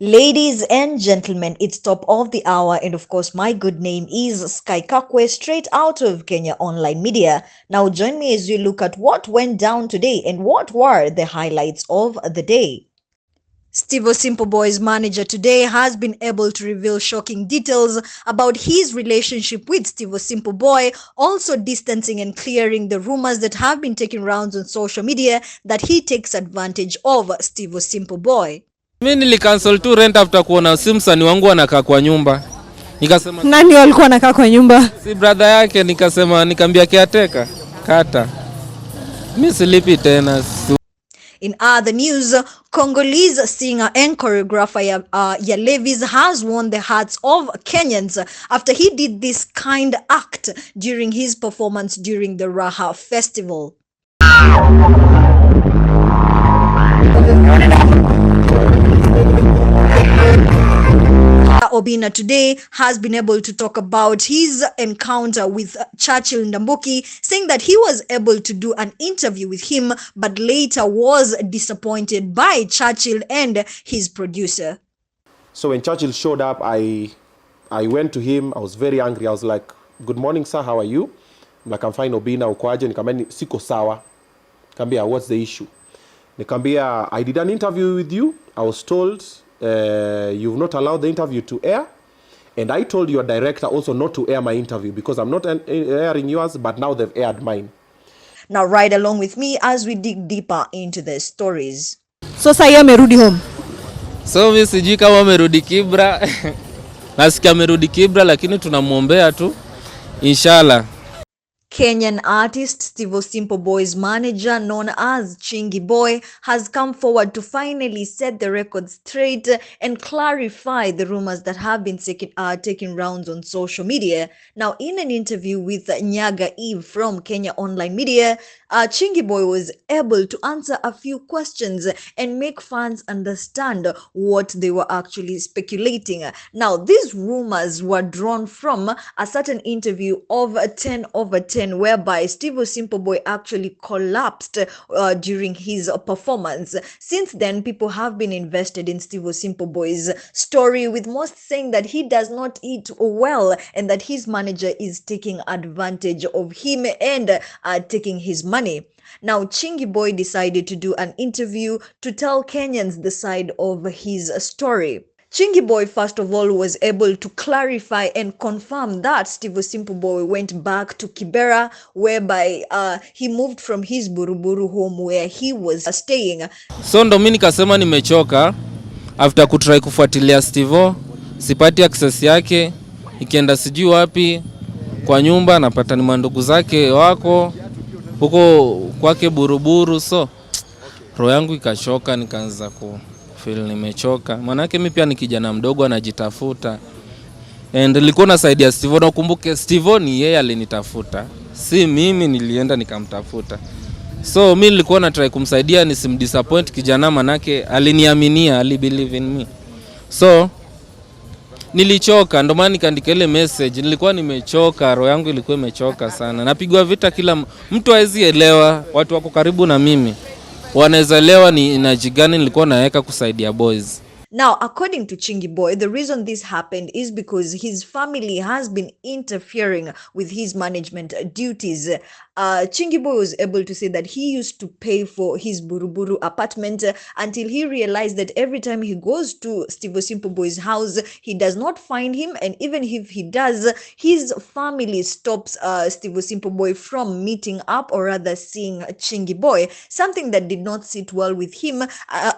Ladies and gentlemen, it's top of the hour, and of course, my good name is Sky Kakwe, straight out of Kenya Online Media. Now, join me as we look at what went down today and what were the highlights of the day. Stivo Simple Boy's manager today has been able to reveal shocking details about his relationship with Stivo Simple Boy, also distancing and clearing the rumors that have been taking rounds on social media that he takes advantage of Stivo Simple Boy. Mimi nilikancel tu rent after kuona Simpson wangu anakaa kwa nyumba. Nikasema nani walikuwa anakaa kwa nyumba? Si brother yake, nikamwambia caretaker kata. Mimi silipi tena. In other news, Congolese singer and choreographer ya Levis has won the hearts of Kenyans after he did this kind act during his performance during the Raha festival. Obinna today has been able to talk about his encounter with Churchil, saying that he was able to do an interview with him, but later was disappointed by Churchil and his producer. So when Churchil showed up, I went to him. I was very angry. I was like, "Good morning, sir. How are you?" I'm like, "I'm fine, Obinna. Ukoaje?" Nikamwambia siko sawa. Nikamwambia, "What's the issue?" Nikamwambia, "I did an interview with you. I was told you've not allowed the interview to air, and I told your director also not to air my interview because I'm not airing yours, but now they've aired mine." Now ride along with me as we dig deeper into the stories. So sasa amerudi home. So mimi sijui kama amerudi Kibra. Nasikia amerudi Kibra, lakini tunamuombea tu inshallah. Kenyan artist Stivo Simple Boy's manager, known as Chingy Boy, has come forward to finally set the record straight and clarify the rumors that have been taking rounds on social media. Now, in an interview with Nyaga Eve from Kenya Online Media, Chingy Boy was able to answer a few questions and make fans understand what they were actually speculating. Now, these rumors were drawn from a certain interview of 10 over 10, whereby Stivo Simple Boy actually collapsed during his performance. Since then, people have been invested in Stivo Simple Boy's story, with most saying that he does not eat well and that his manager is taking advantage of him and taking his money. Now, Chingy Boy decided to do an interview to tell Kenyans the side of his story. Chingy Boy, first of all, was able to clarify and confirm that Stivo Simple Boy went back to Kibera, whereby he moved from his Buruburu home where he was staying. So ndo mimi nikasema nimechoka after kutry kufuatilia Stivo, sipati access yake, ikienda sijui wapi kwa nyumba napata ni mandugu zake wako huko kwake Buruburu. So roho yangu ikachoka, nikaanza feel nimechoka. Maana yake mimi pia ni kijana mdogo anajitafuta. And nilikuwa na side ya Stivo, na ukumbuke Stivo ni yeye alinitafuta, si mimi nilienda nikamtafuta. So mimi nilikuwa na try kumsaidia nisimdisappoint kijana, manake aliniaminia, alibelieve in me. So nilichoka, ndo maana nikaandika ile message. Nilikuwa nimechoka, roho yangu ilikuwa imechoka sana. Napigwa vita, kila mtu hawezi elewa, watu wako karibu na mimi wanaweza elewa ni energy gani nilikuwa naweka kusaidia boys. Now, according to Chingy Boy, the reason this happened is because his family has been interfering with his management duties. Chingy Boy was able to say that he used to pay for his Buruburu apartment until he realized that every time he goes to Stivo Simple Boy's house, he does not find him, and even if he does, his family stops Stivo Simple Boy from meeting up, or rather seeing Chingy Boy, something that did not sit well with him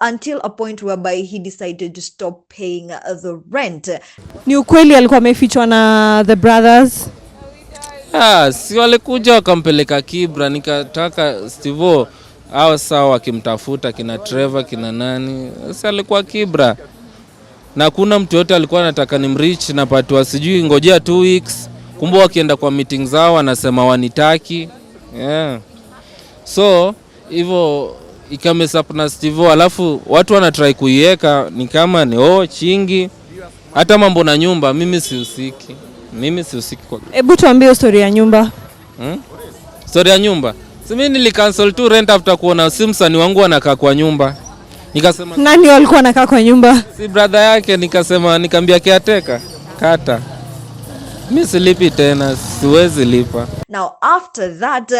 until a point whereby he decided to stop paying the rent. Ni ukweli alikuwa amefichwa na the brothers? Si walikuja wakampeleka Kibra, nikataka Stivo hao sawa wakimtafuta kina Trevor kina nani. Si alikuwa Kibra. Na kuna mtu yote alikuwa anataka nimreach na patwa sijui ngojea 2 weeks. Kumbe wakienda kwa meeting zao wanasema wanitaki. So hivyo ikamesap na Stivo, alafu watu wanatry kuiweka ni kama ni Chingy. Hata mambo na nyumba mimi sihusiki. Kwa. Hebu tuambie story ya nyumba. Story ya nyumba. Si mimi nilicancel tu rent after kuona Simpson wangu anakaa kwa nyumba. Nikasema nani walikuwa nakaa kwa nyumba? Si brother yake. Nikamwambia caretaker kata. Mimi silipi tena, siwezi lipa. Now, after that,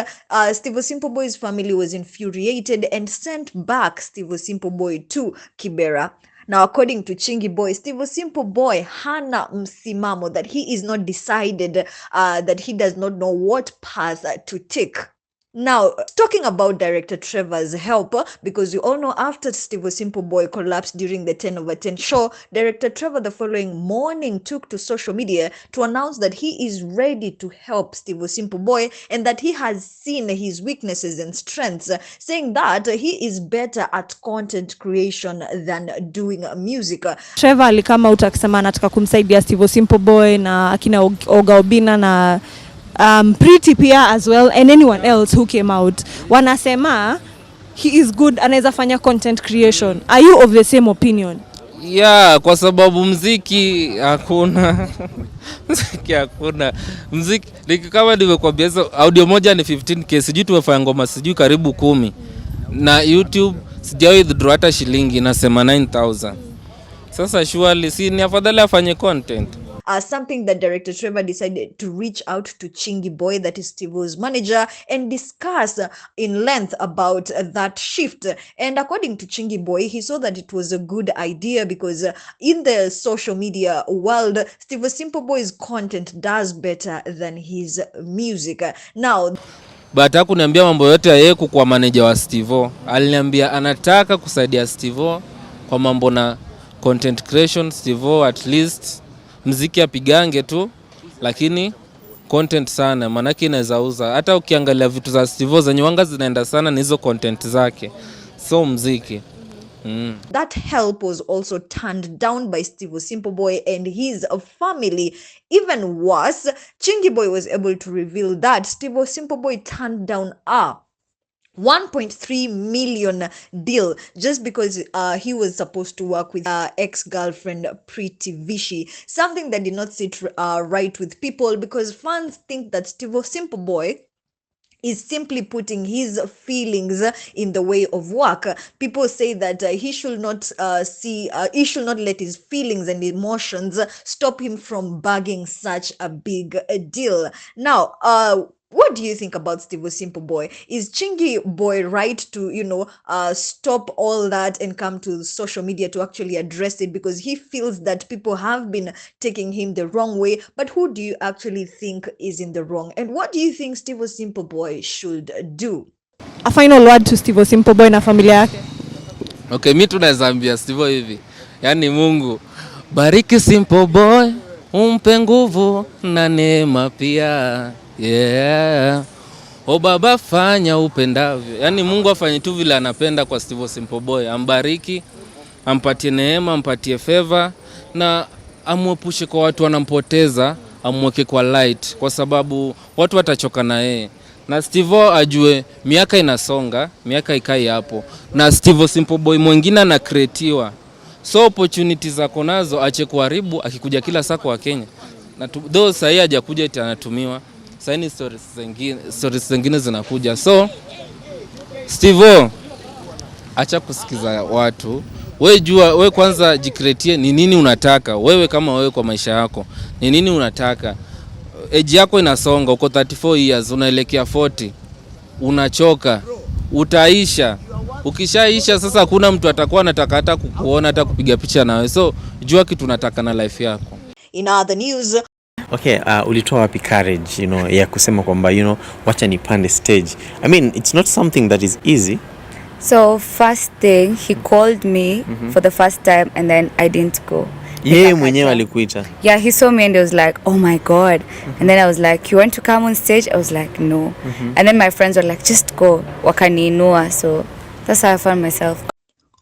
Stivo Simple Boy's family was infuriated and sent back Stivo Simple Boy to Kibera. Now, according to Chingy Boy, Stivo Simple Boy hana msimamo, that he is not decided, that he does not know what path to take. Now, talking about Director Trevor's help, because you all know after Stivo Simple Boy collapsed during the 10/10 show, Director Trevor the following morning took to social media to announce that he is ready to help Stivo Simple Boy and that he has seen his weaknesses and strengths, saying that he is better at content creation than doing music. Trevor alikama utakisema anataka kumsaidia Stivo Simple Boy na akina Obinna na Pretty pia as well, and anyone else who came out. Wanasema he is good, anaweza fanya content creation. Are you of the same opinion? Yeah, kwa sababu mziki hakuna. Mziki hakuna. Mziki kama nimekwambia audio moja ni 15k, sijui tumefanya ngoma sijui karibu 10. Na YouTube sijawahi withdraw hata shilingi, nasema 9000. Sasa surely si ni afadhali afanye content. Something that Director Trevor decided to reach out to Chingy Boy, that is Stivo's manager, and discuss in length about that shift. And according to Chingy Boy, he saw that it was a good idea because in the social media world, Stivo Simple Boy's content does better than his music. Now, but hakuniambia mambo yote ya yeye kwa manager wa Stivo. Aliniambia anataka kusaidia Stivo kwa mambo na content creation. Stivo at least mziki apigange tu, lakini content sana, manake inaweza uza. Hata ukiangalia vitu za Stivo zenye wanga zinaenda sana ni hizo content zake, so mziki. That help was also turned down by Stivo Simple Boy and his family. Even worse, Chingy Boy was able to reveal that Stivo Simple Boy turned down 1.3 million deal just because he was supposed to work with ex-girlfriend Pretty Vichy, something that did not sit right with people, because fans think that Stivo Simple Boy is simply putting his feelings in the way of work. People say that he should not he should not let his feelings and emotions stop him from bagging such a big deal. Now, what do you think about Stivo Simple Boy? Is Chingy Boy right to, stop all that and come to social media to actually address it, because he feels that people have been taking him the wrong way? But who do you actually think is in the wrong? And what do you think Stivo Simple Boy should do? A final word to Stivo Simple Boy na familia yake. Okay, mimi tunaweza ambia Stivo hivi. Yaani Mungu bariki Simple Boy, umpe nguvu na neema pia. Yeah. O Baba fanya upendavyo. Yaani Mungu afanye tu vile anapenda kwa Stivo Simple Boy. Ambariki, ampatie neema, ampatie favor na amwepushe kwa watu wanampoteza, amweke kwa light kwa sababu watu watachoka na yeye. Na Stivo ajue miaka inasonga, miaka ikai hapo. Na Stivo Simple Boy mwingine anakreatiwa. So opportunities zako nazo ache kuharibu akikuja kila saa kwa Kenya. Na though sasa hajakuja eti anatumiwa. Sasa ni stories zingine zinakuja. So Stivo acha kusikiza watu. Wewe kwanza jikreatie ni nini unataka. Wewe kama wewe kwa maisha yako. Ni nini unataka? Age yako inasonga, uko 34 years, unaelekea 40. Unachoka. Utaisha. Ukishaisha sasa hakuna mtu atakuwa anataka hata kukuona hata kupiga picha nawe. So jua kitu unataka na life yako. In other news, okay, ulitoa wapi courage, ya kusema kwamba, wacha nipande stage? I mean, it's not something that is easy. So first thing, he called me for the first time and then I didn't go. Yeye mwenyewe alikuita? Yeah, he saw me and he was like, oh my God. And then I was like, you want to come on stage? I was like, no. And then my friends were like, just go. Wakaniinua. So that's how I found myself.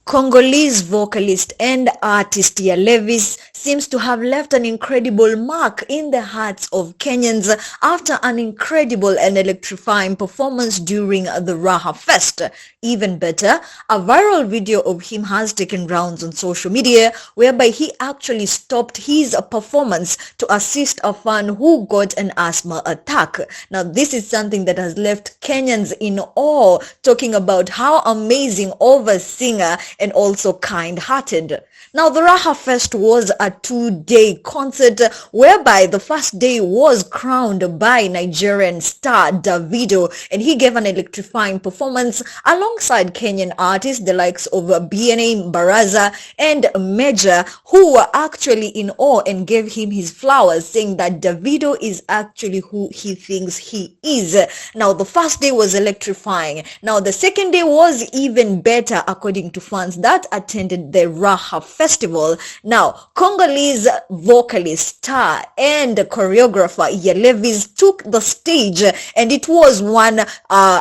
Congolese vocalist and artist Levis seems to have left an incredible mark in the hearts of Kenyans after an incredible and electrifying performance during the Raha Fest. Even better, a viral video of him has taken rounds on social media whereby he actually stopped his performance to assist a fan who got an asthma attack. Now, this is something that has left Kenyans in awe, talking about how amazing of a singer and also kind-hearted. Now, the Raha Fest was a 2-day concert whereby the first day was crowned by Nigerian star Davido, and he gave an electrifying performance alongside Kenyan artists the likes of BNA, Baraza and Major, who were actually in awe and gave him his flowers, saying that Davido is actually who he thinks he is. Now, the first day was electrifying. Now, the second day was even better according to fans that attended the Raha Festival. Now, Congolese vocalist, star and choreographer Levis took the stage, and it was one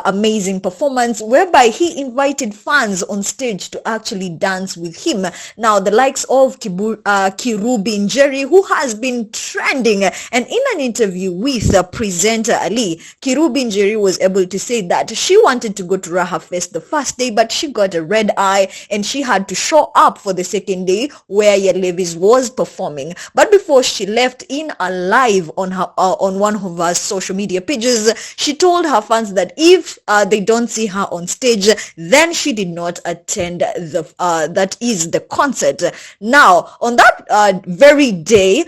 amazing performance whereby he invited fans on stage to actually dance with him. Now, the likes of Kirubi Njeri, who has been trending, and in an interview with presenter Ali, Kirubi Njeri was able to say that she wanted to go to Raha Fest the first day, but she got a red eye and she had to show up for the second day where Levis was performing. But before she left, in a live on her on one of her social media pages, she told her fans that if they don't see her on stage, then she did not attend the concert. Now, on that very day,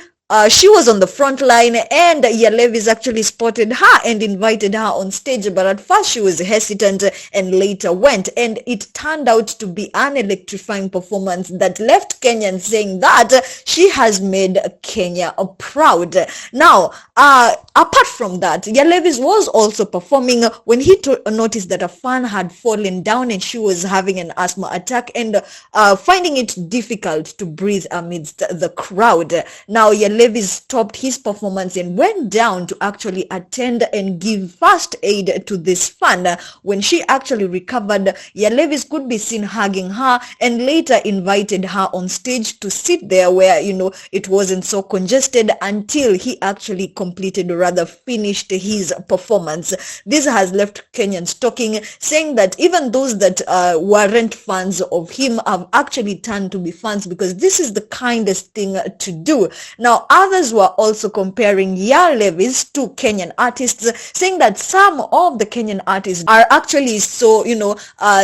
she was on the front line, and Levis actually spotted her and invited her on stage, but at first she was hesitant and later went, and it turned out to be an electrifying performance that left Kenyans saying that she has made Kenya proud. Now, apart from that, Levis was also performing when he noticed that a fan had fallen down and she was having an asthma attack and finding it difficult to breathe amidst the crowd. Now, Levis stopped his performance and went down to actually attend and give first aid to this fan. When she actually recovered, Levis could be seen hugging her and later invited her on stage to sit there where, it wasn't so congested until he actually completed, or rather finished his performance. This has left Kenyans talking, saying that even those that weren't fans of him have actually turned to be fans, because this is the kindest thing to do. Now, others were also comparing Levis to Kenyan artists, saying that some of the Kenyan artists are actually so,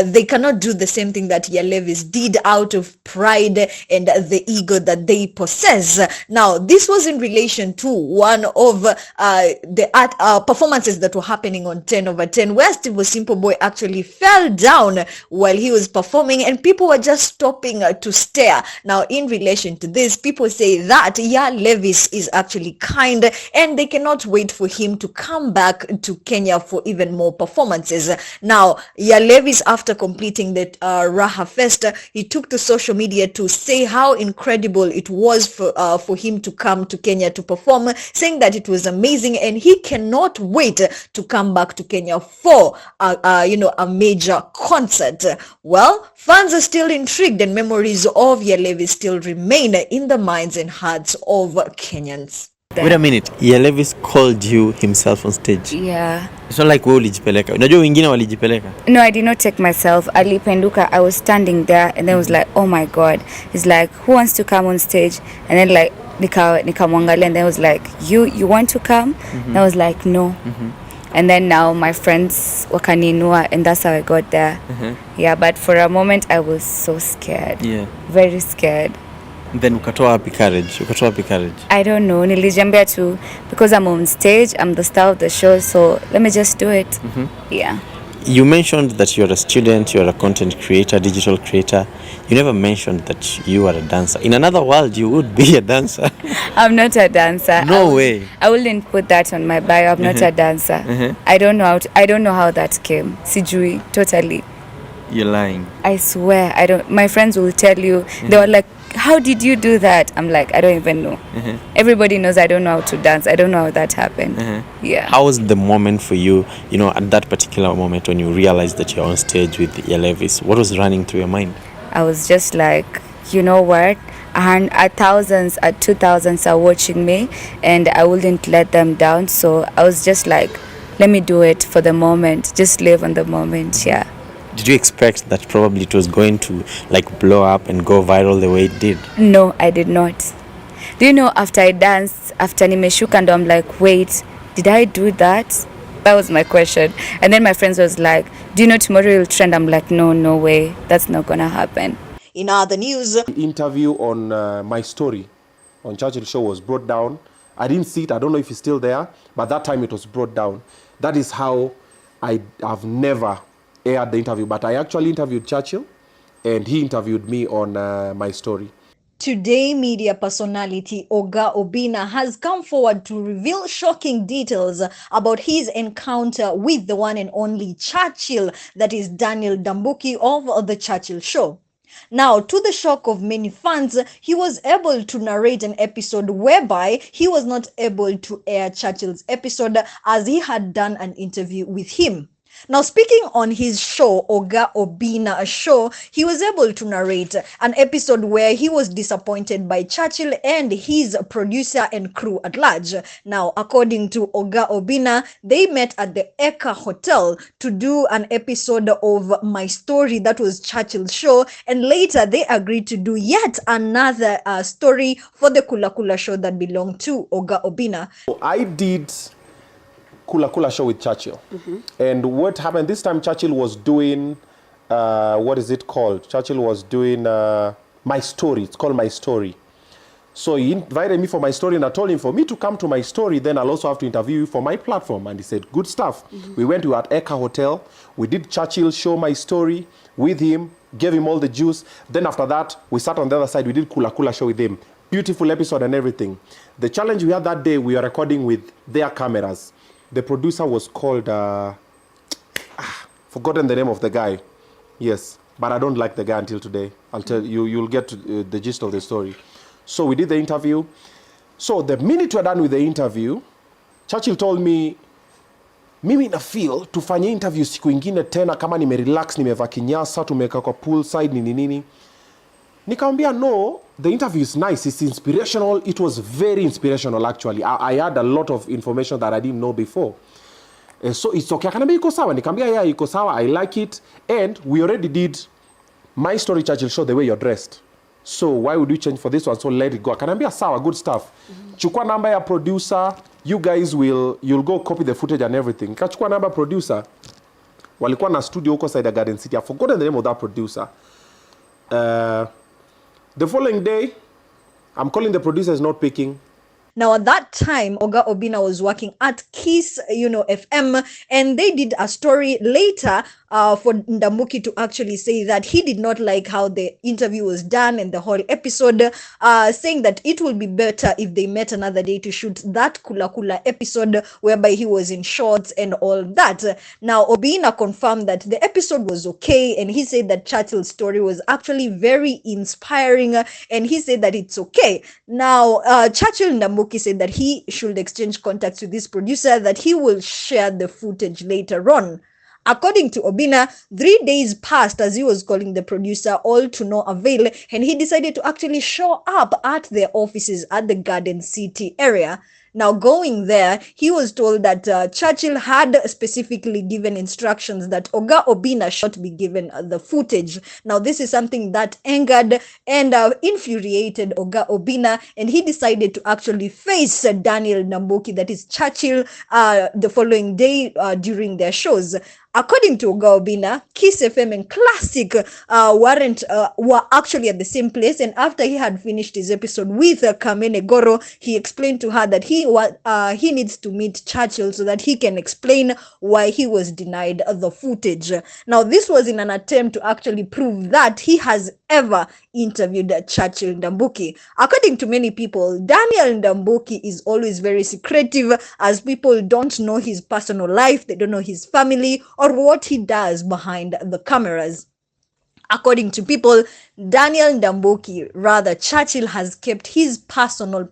they cannot do the same thing that Levis did out of pride and the ego that they possess. Now, this was in relation to one of the art performances that were happening on 10/10, where Stivo Simple Boy actually fell down while he was performing, and people were just stopping to stare. Now, in relation to this, people say that Levis is actually kind, and they cannot wait for him to come back to Kenya for even more performances. Now, Levis, after completing the Raha Fest, he took to social media to say how incredible it was for him to come to Kenya to perform, saying that it was amazing and he cannot wait to come back to Kenya for a major concert. Well, fans are still intrigued, and memories of Levis still remain in the minds and hearts of Kenyans. Wait a minute. Levis called you himself on stage. Yeah. It's not like wewe ulijipeleka. Unajua wengine walijipeleka. No, I did not take myself. Alipenduka, I was standing there, and then was like, oh my God. He's like, who wants to come on stage? And then like, nikamwangalia, and then was like, you want to come? And I was like, no. And then now my friends wakaninua, and that's how I got there. Yeah, but for a moment I was so scared. Yeah. Very scared. Then ukatoa wapi courage? I don't know. Nilijambia tu, because I'm on stage, I'm the star of the show, so let me just do it. Yeah. You mentioned that you're a student, you're a content creator, digital creator. You never mentioned that you are a dancer. In another world, you would be a dancer. I'm not a dancer. No way. I wouldn't put that on my bio. I'm not a dancer. I don't know how that came. Sijui, totally. You're lying. I swear, I don't. My friends will tell you. They were like, how did you do that? I'm like, I don't even know. Everybody knows I don't know how to dance. I don't know how that happened. Yeah. How was the moment for you, at that particular moment when you realized that you're on stage with Levis? What was running through your mind? I was just like, you know what? and thousands, 2000s are watching me, and I wouldn't let them down. So I was just like, let me do it for the moment, just live on the moment. Yeah. Did you expect that probably it was going to like blow up and go viral the way it did? No, I did not. Do you know, after I danced, after nimeshuka, and I'm like, wait, did I do that? That was my question. And then my friends was like, do you know tomorrow you'll trend? I'm like, no way, that's not gonna happen. In other news, The interview on My Story on Churchil show was brought down. I didn't see it. I don't know if it's still there, but that time it was brought down. That is how I have never aired the interview, but I actually interviewed Churchil, and he interviewed me on My Story. today, media personality Oga Obinna has come forward to reveal shocking details about his encounter with the one and only Churchil, that is Daniel Ndambuki of the Churchil show. Now, to the shock of many fans, he was able to narrate an episode whereby he was not able to air Churchill's episode as he had done an interview with him. Now, speaking on his show, Oga Obinna show, he was able to narrate an episode where he was disappointed by Churchil and his producer and crew at large. Now, according to Oga Obinna, they met at the Eka Hotel to do an episode of My Story, that was Churchill's show, and later they agreed to do yet another story for the Kula Kula show that belonged to Oga Obinna. I did Kula Kula show with Churchil. And what happened this time, Churchil was doing, what is it called? Churchil was doing My Story. It's called My Story. So he invited me for My Story, and I told him for me to come to My Story, then I'll also have to interview you for my platform. And he said, good stuff. We went to at Eka Hotel. We did Churchil show My Story with him, gave him all the juice. Then after that, we sat on the other side. We did Kula Kula show with him. Beautiful episode and everything. The challenge we had that day, we were recording with their cameras. The producer was called, forgotten the name of the guy. Yes, but I don't like the guy until today. I'll tell you, you'll get to, the gist of the story. So we did the interview. So the minute we're done with the interview, Churchil told me, mimi na feel tufanye interview siku ingine tena kama nimerelax, nimevaa kinyasa, tumeka kwa poolside, nini nini. Nikamwambia, no, the interview is nice, it's inspirational. It was very inspirational actually. I had a lot of information that I didn't know before. So it's okay. Akaniambia iko sawa. Nikamwambia, yeah, iko sawa, I like it. And we already did My Story Churchil show the way you're dressed. So why would you change for this one? So let it go. Akaniambia, sawa, good stuff. Chukua namba ya producer, you guys you'll go copy the footage and everything. Kachukua namba producer, walikuwa na studio huko side ya Garden City. I've forgotten the name of that producer. The following day, I'm calling the producer, is not picking. Now, at that time, Oga Obinna was working at Kiss, FM, and they did a story later for Ndambuki to actually say that he did not like how the interview was done and the whole episode, saying that it will be better if they met another day to shoot that Kula Kula episode whereby he was in shorts and all that. Now, Obinna confirmed that the episode was okay, and he said that Churchill's story was actually very inspiring, and he said that it's okay. Now, Churchil Ndambuki said that he should exchange contacts with this producer, that he will share the footage later on. According to Obinna, 3 days passed as he was calling the producer, all to no avail, and he decided to actually show up at their offices at the Garden City area. Now, going there, he was told that Churchil had specifically given instructions that Oga Obinna should be given the footage. Now, this is something that angered and infuriated Oga Obinna, and he decided to actually face Daniel Ndambuki, that is Churchil, the following day during their shows. According to Oga Obinna, Kiss FM and Classic were actually at the same place, and after he had finished his episode with Kamene Goro, he explained to her that he needs to meet Churchil so that he can explain why he was denied the footage. Now, this was in an attempt to actually prove that he has ever interviewed Churchil Ndambuki. According to many people, Daniel Ndambuki is always very secretive, as people don't know his personal life, they don't know his family, or what he does behind the cameras. According to people, Daniel Ndambuki, rather Churchil, has kept his personal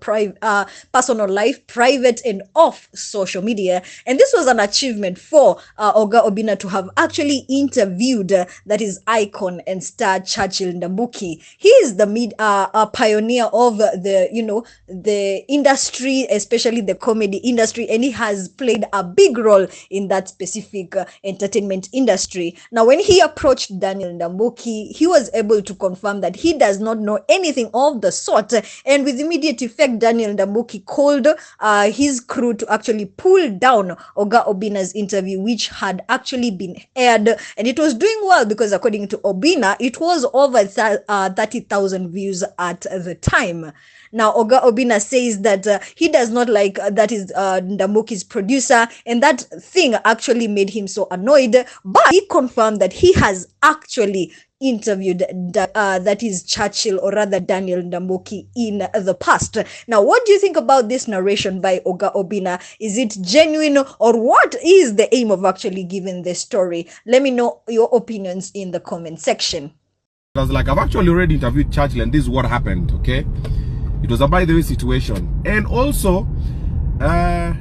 life private and off social media. And this was an achievement for Oga Obinna to have actually interviewed that is icon and star Churchil Ndambuki. He is the pioneer of the industry, especially the comedy industry, and he has played a big role in that specific entertainment industry. Now, when he approached Daniel Ndambuki, he was able to confirm that he does not know anything of the sort, and with immediate effect, Daniel Ndambuki called his crew to actually pull down Oga Obinna's interview, which had actually been aired, and it was doing well because according to Obinna, it was over 30,000 views at the time. Now, Oga Obinna says that he does not like that is Ndambuki's producer, and that thing actually made him so annoyed, but he confirmed that he has actually interviewed that is Churchil, or rather Daniel Ndambuki, in the past. Now, what do you think about this narration by Oga Obinna? Is it genuine, or what is the aim of actually giving this story? Let me know your opinions in the comment section. I was like, I've actually already interviewed Churchill, and this is what happened, okay? It was a by the way situation. And also, I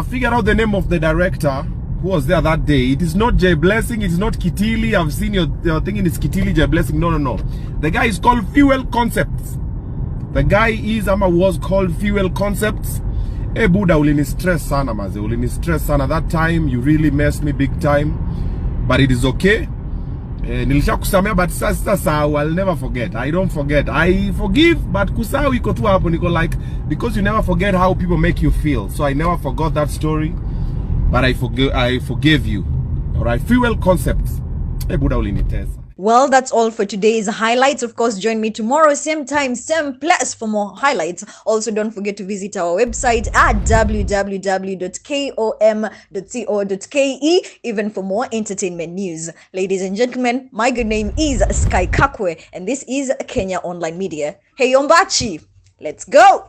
figured out the name of the director who was there that day. It is not Jay Blessing, it is not Kitili. I've seen your thinking it's Kitili, Jay Blessing. No. The guy is called Fuel Concepts. The guy was called Fuel Concepts. Hey Buddha, ulini stress sana maze, ulini stress sana. That time you really messed me big time. But it is okay. Nilisha kusamea, but sasa I'll never forget. I don't forget. I forgive, but kusahau iko tu hapo, niko like, because you never forget how people make you feel. So I never forgot that story. But I forgave you. Alright, Fuel Concepts. Hey Buddha, ulinitesa. Well, that's all for today's highlights. Of course, join me tomorrow, same time, same place for more highlights. Also, don't forget to visit our website at www.kom.co.ke, even for more entertainment news. Ladies and gentlemen, my good name is Sky Kakwe, and this is Kenya Online Media. Hey Yombachi, let's go!